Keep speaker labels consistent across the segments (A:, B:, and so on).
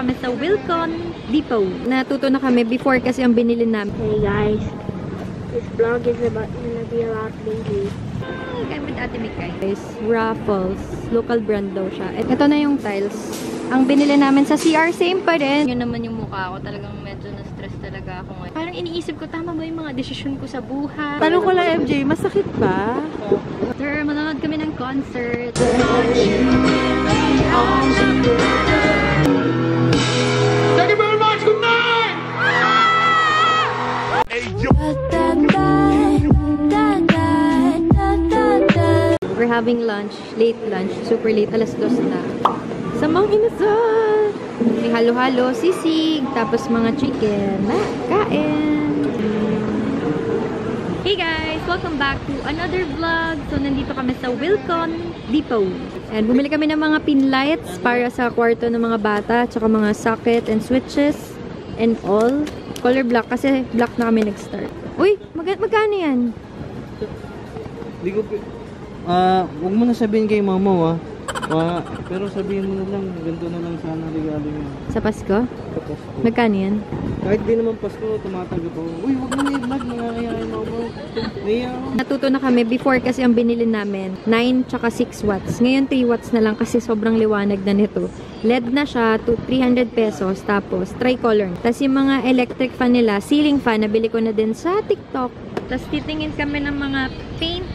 A: kami sa Wilcon Depot. Natuto na kami before kasi ang binili namin.
B: Hey guys, this vlog is gonna be about baby.
A: Kami with Ate Mikay. Guys, Raffles. Local brand daw siya. Ito na yung tiles. Ang binili namin sa CR, same pa rin. Yun naman yung mukha ko. Talagang medyo na-stress talaga ako ngayon. Parang iniisip ko, tama ba yung mga desisyon ko sa buhay?
C: Tanong ko lang, MJ, masakit ba?
A: Sir, manonood kami ng concert.
D: Thank you very much. Good night.
A: We're having lunch, late lunch, super late, alas 2 na. Sa Mang Inasal! May halo-halo, sisig, tapos mga chicken. Na, kain! Hey guys! Welcome back to another vlog. So, nandito kami sa Wilcon Depot. And bumili kami ng mga pin lights para sa kwarto ng mga bata, tsaka mga socket and switches and all. Color black kasi black na kami nag-start. Uy! Magkano yan?
C: Hindi ko... huwag mo na sabihin kay mama, pero sabihin mo na lang, ganito na lang sana regalo niya.
A: Sa Pasko?
C: Sa Pasko.
A: Magkano yan?
C: Kahit di naman Pasko, tumatanggap ako. Uy, huwag mo na i-vlog, nangangayaan ako. Naiya ako.
A: Natuto na kami before kasi ang binili namin 9 tsaka 6 watts. Ngayon 3 watts na lang kasi sobrang liwanag na nito. LED na siya to 300 pesos tapos tricolor. Tapos yung mga electric fan nila, ceiling fan, nabili ko na din sa TikTok. Tapos titingin kami ng mga paint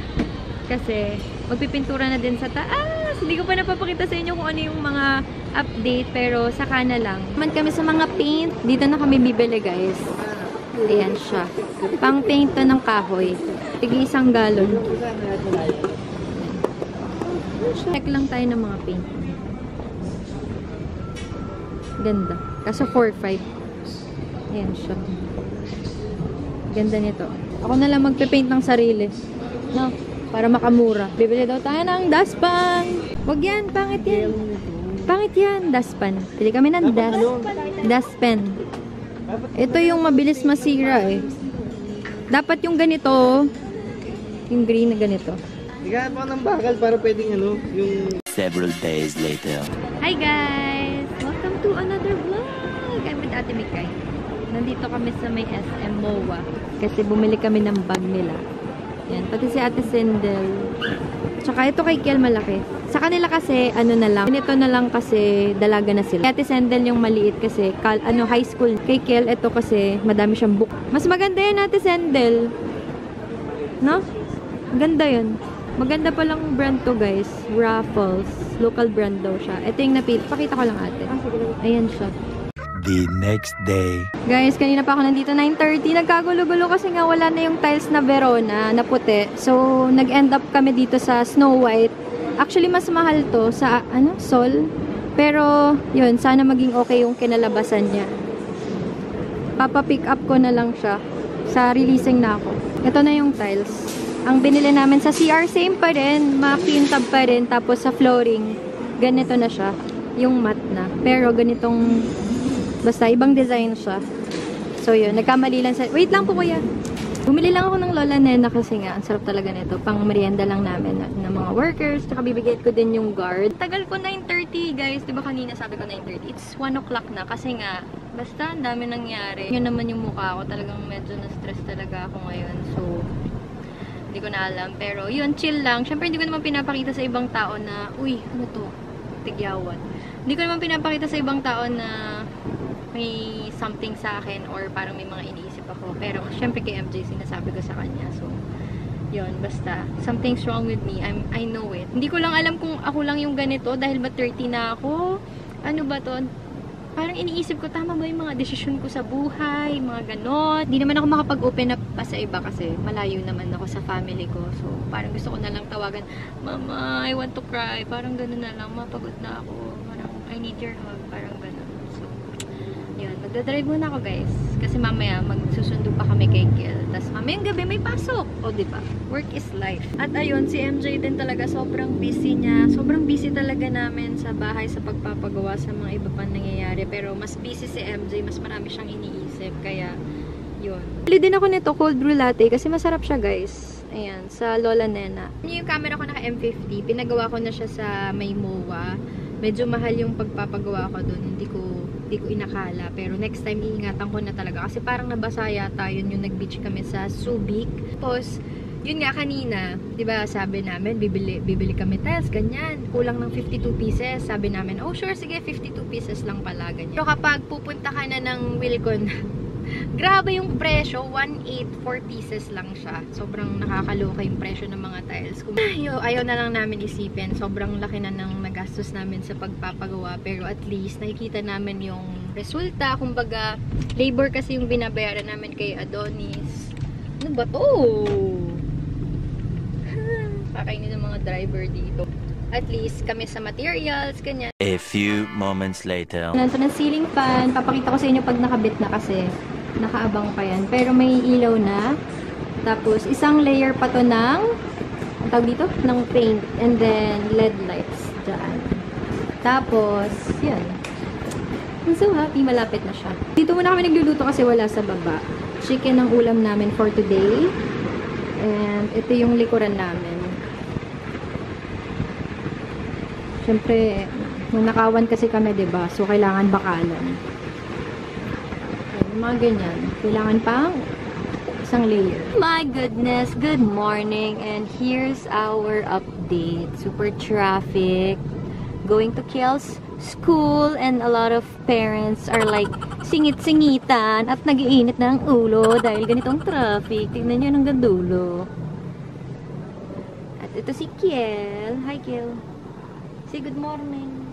A: kasi magpipintura na din sa taas. Hindi ko pa napapakita sa inyo kung ano yung mga update pero saka na lang. Man kami sa mga paint. Dito na kami bibili guys. Ayan siya. Pang paint to ng kahoy. Tig-1 galon. Check lang tayo ng mga paint. Ganda. Kaso 4.5. Ayan siya. Ganda nito. Ako na lang magpe-paint ng sarili. No? Para makamura. Bibili daw tayo ng dustpan. Wag yan. Pangit yan. Pangit yan. Dustpan. Pili kami ng dustpan. Ito yung mabilis masira eh. Dapat yung ganito. Yung green na ganito.
C: Higaan pa ng bakal para pwedeng yung...
E: Several days later.
A: Hi guys! Welcome to another vlog! I'm with Ate Mikay. Nandito kami sa may SM MOA. Kasi bumili kami ng bag nila. Yan. Pati si Ate Sendel. Tsaka ito kay Kiel malaki. Sa kanila kasi, ano na lang. Ito na lang kasi dalaga na sila. Kay Ate Sendel yung maliit kasi high school. Kay Kiel, ito kasi madami siyang book. Mas maganda yan Ate Sendel. No? Ganda yun. Maganda palang brand to guys. Raffles. Local brand daw siya. Ito yung napili. Pakita ko lang ate. Ayan siya.
E: The next day.
A: Guys, kanina pa ako nandito 9:30. Nagkagulo-gulo kasi nga wala na yung tiles na Verona na puti. So, nag-end up kami dito sa Snow White. Actually, mas mahal to sa, Sol. Pero, yun, sana maging okay yung kinalabasan niya. Papa-pick up ko na lang siya. Sa releasing na ako. Ito na yung tiles. Ang binili namin sa CR, same pa rin. Makintab pa rin. Tapos sa flooring, ganito na siya. Yung matte na. Pero ganitong, basta ibang design siya. So yun, nagkamali lang sa... Wait lang po kuya. Bumili lang ako ng Lola Nena kasi nga, ang sarap talaga nito. Pang merienda lang namin ng mga workers. Tsaka bibigyan ko din yung guard. Tagal ko 9:30 guys. Diba kanina sabi ko 9:30? It's 1 o'clock na kasi nga, basta ang dami nangyari. Yun naman yung mukha ko. Talagang medyo na-stress talaga ako ngayon. So, hindi ko na alam. Pero yun, chill lang. Siyempre, hindi ko naman pinapakita sa ibang tao na, uy, ano to? Tigyawan. Hindi ko naman pinapakita sa ibang tao na may something sa akin or parang may mga iniisip ako. Pero, siyempre kay MJ, sinasabi ko sa kanya. So, yun, basta. Something's wrong with me. I know it. Hindi ko lang alam kung ako lang yung ganito dahil ba 30 na ako? Ano ba to? Parang iniisip ko, tama ba yung mga desisyon ko sa buhay, mga ganon. Hindi naman ako makapag-open up pa sa iba kasi malayo naman ako sa family ko. So, parang gusto ko na lang tawagan, Mama, I want to cry. Parang ganon na lang, mapagod na ako. Parang, I need your hug. Parang ganon. So, yun. Magdadrive muna ako, guys. Kasi mamaya, magsusundo pa kami kay Kiel. Tapos, mamayang gabi, may pasok. O, diba? Work is life. At ayun, si MJ din talaga, sobrang busy niya. Sobrang busy talaga namin sa bahay sa pagpapagawa sa mga iba pang nangyayari. Pero, mas busy si MJ. Mas marami siyang iniisip. Kaya, yun. Bili din ako nito, cold brew latte. Kasi masarap siya, guys. Ayan, sa Lola Nena. Yung camera ko naka M50. Pinagawa ko na siya sa may MOA. Medyo mahal yung pagpapagawa ko doon. Hindi ko Di ko inakala. Pero next time, iingatan ko na talaga. Kasi parang nabasa yata yun yung nag-beach kami sa Subic. Tapos, yun nga kanina, di ba sabi namin, bibili kami tiles, ganyan. Kulang ng 52 pieces. Sabi namin, oh sure, sige, 52 pieces lang pala, ganyan. Pero kapag pupunta ka na ng Wilcon, grabe yung presyo, 1.8, 4 pieces lang siya. Sobrang nakakaloka yung presyo ng mga tiles. Ayaw na lang namin isipin. Sobrang laki na ng nagastos namin sa pagpapagawa. Pero at least, nakikita namin yung resulta. Kumbaga, labor kasi yung binabayaran namin kay Adonis. Ano ba to? Kakainin ng mga driver dito. At least, kami sa materials, ganyan.
E: A few moments later.
A: Ito ng ceiling fan. Papakita ko sa inyo pag nakabit na kasi. Nakaabang pa yan. Pero may ilaw na. Tapos, isang layer pa to ng, ang tawag dito? Ng paint. And then, LED lights. Diyan. Tapos, yan. I'm so happy. Malapit na siya. Dito muna kami nagluluto kasi wala sa baba. Chicken ang ulam namin for today. And, ito yung likuran namin. Siyempre, nung nakawan kasi kami, diba? So, kailangan bakalan. Mga ganyan. Kailangan pang isang layer. My goodness, good morning. And here's our update. Super traffic. Going to Kiel's school and a lot of parents are like singit-singitan at nag-iinit na ang ulo dahil ganitong traffic. Tignan nyo hanggang dulo. At ito si Kiel. Hi, Kiel. Say good morning.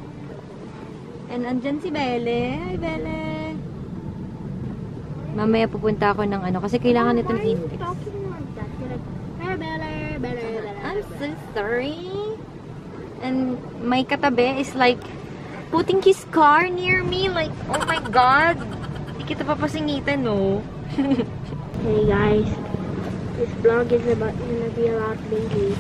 A: And andyan si Belle. Hi, Belle. Mamaya pupunta ako ng ano, kasi kailangan nito ng index. I'm so sorry. And my katabi is like putting his car near me. Like, oh my God. Hindi kita papasingitan, no?
B: Hey guys, this vlog is gonna be a lot lately.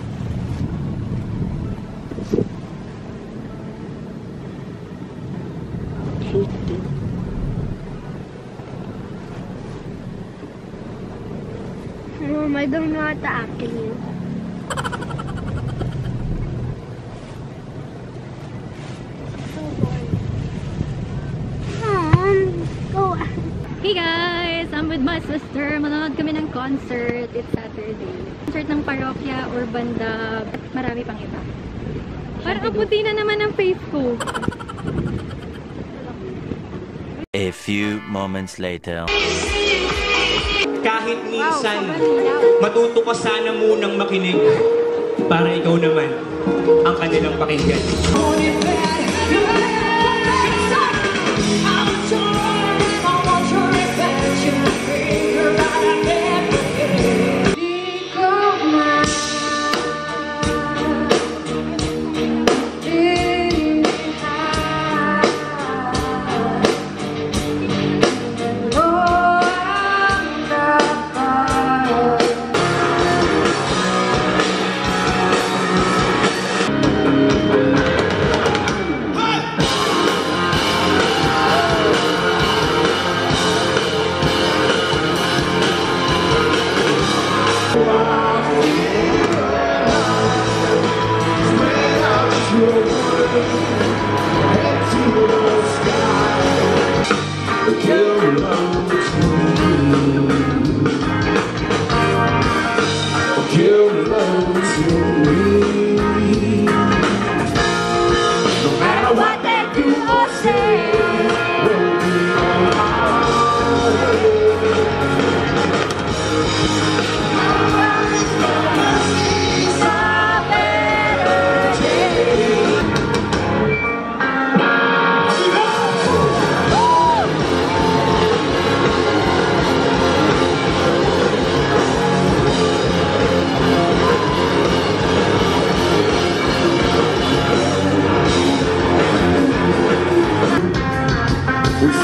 B: Mom, I don't know how to act in you. So boring. Mom, go.
A: Hey guys! I'm with my sister. Manonood kami ng concert. It's Saturday. Concert ng parokya or banda. Marami pang iba. Parang kaputi na naman ang face ko.
E: A few moments later.
F: Kahit minsan, matuto ka sana munang makinig para ikaw naman ang kanilang pakinggan.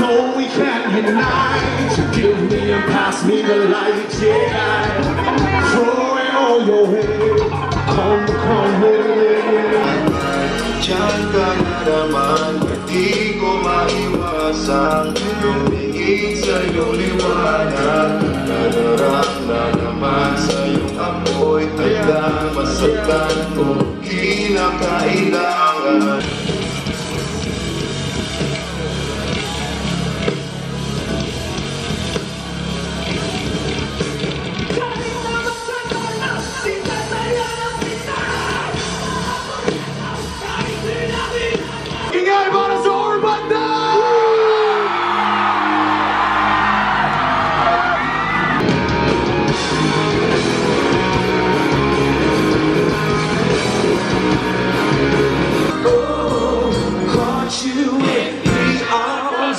D: So we can ignite. Give me and pass me the light, yeah. Throw it all your way. Come with.
G: Diyan ka na naman, di ko maiwasan. Lumingin sa iyong liwanag. Nadarang na naman sa iyong amoy. Handa masaktan ko, kinakailangan.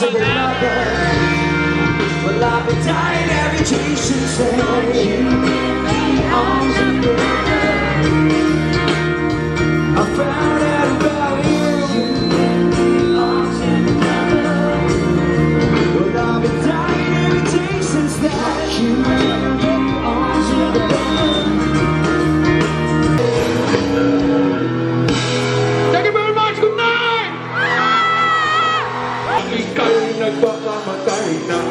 D: together. Well, I've been dying every day since then. Arms together. I found out about you. Arms together. Well, I've been dying every day since then. Arms together.
H: Thank you very much. Good night. Ika'y nagpakamatay na.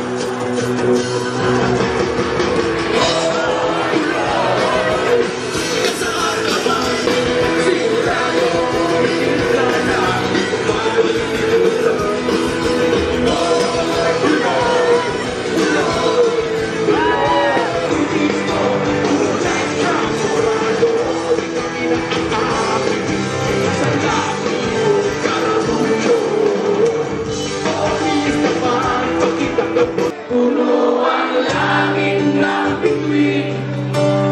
D: Puno ang langit na bituin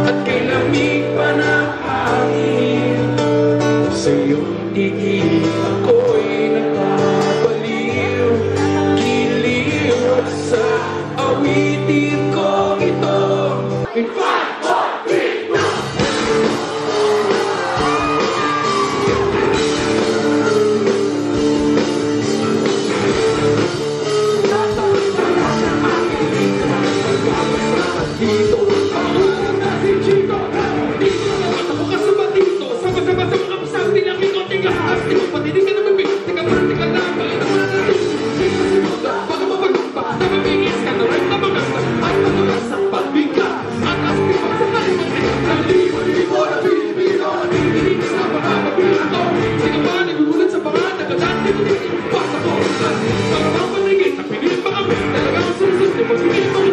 D: at kay lamig pa ng hangin. Sa iyong tigil ako'y nakabaliw, giliw sa awitin ko ito. In 5, 4, 3, 2. Dito, ako na si Chico. Dito na ako kasama dito. Sama-sama sa mga pasang tinangin ko. Tigas, di mo patinig ka na bibig. Tika pa, tika na, kalina mo na natin. Dito si Buda, baka mapagumpa. Na mabingis ka na rin na maganda. At matulas sa pagbigla. At asli pa sa kalimutin. Nalibo na Pilipino. Natinig sa mga pagbilato. Tika pa, nagugulat sa pangalan. Nagdadaan, tinig. Basta ko. Para mapanigin. Ang pinilip pa kami. Talagang susunod. Di mo pinilip pa kami.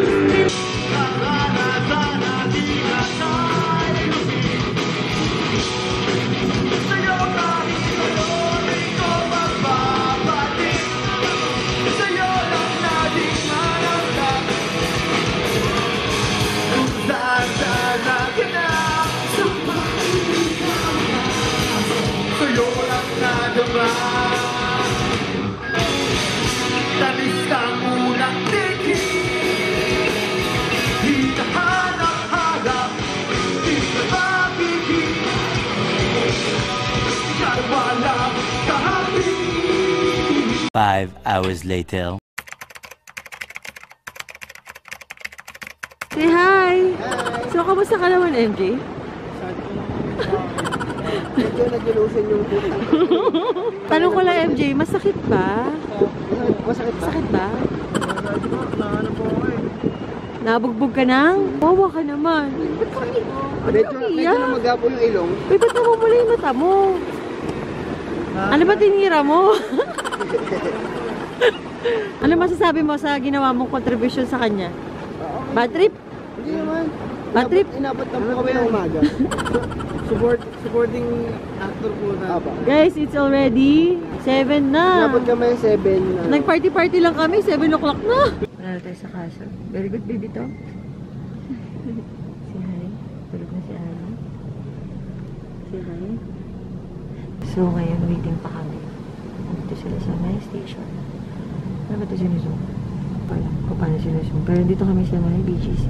D: Talis ka munang tingin, hinahanap-hanap, di ka mabibig, kaya walang kahabi.
E: 5 hours later.
I: Say hi! So, kamusta ka naman, MJ?
C: Medyo nag-ilusin yung buto.
I: Tanong ko lang, MJ, masakit ba?
C: Masakit ba?
I: Masakit ba?
C: Nahanap po ako eh.
I: Nabugbog ka nang? Wawa ka naman.
C: Medyo namagapo yung ilong.
I: Uy, ba't namumula yung mata mo? Ano ba tinira mo? Ano masasabi mo sa ginawa mong contribution sa kanya? Bad trip?
C: Hindi naman.
I: Bad trip?
C: Inabot na po kami ng umaga. Supporting actor po na.
I: Guys, it's already 7 na.
C: Inabot kami 7 na.
I: Nag-party-party lang kami, 7 o'clock na. Wala tayo sa kaso. Very good, baby to. Si Hi. Tulog na si Anna. Si Hi. So, ngayon, waiting pa kami. Dito sila sa my station. Ano ba ito sinusong? Pala, kung paano sinusong. Pero dito kami sa my BGC.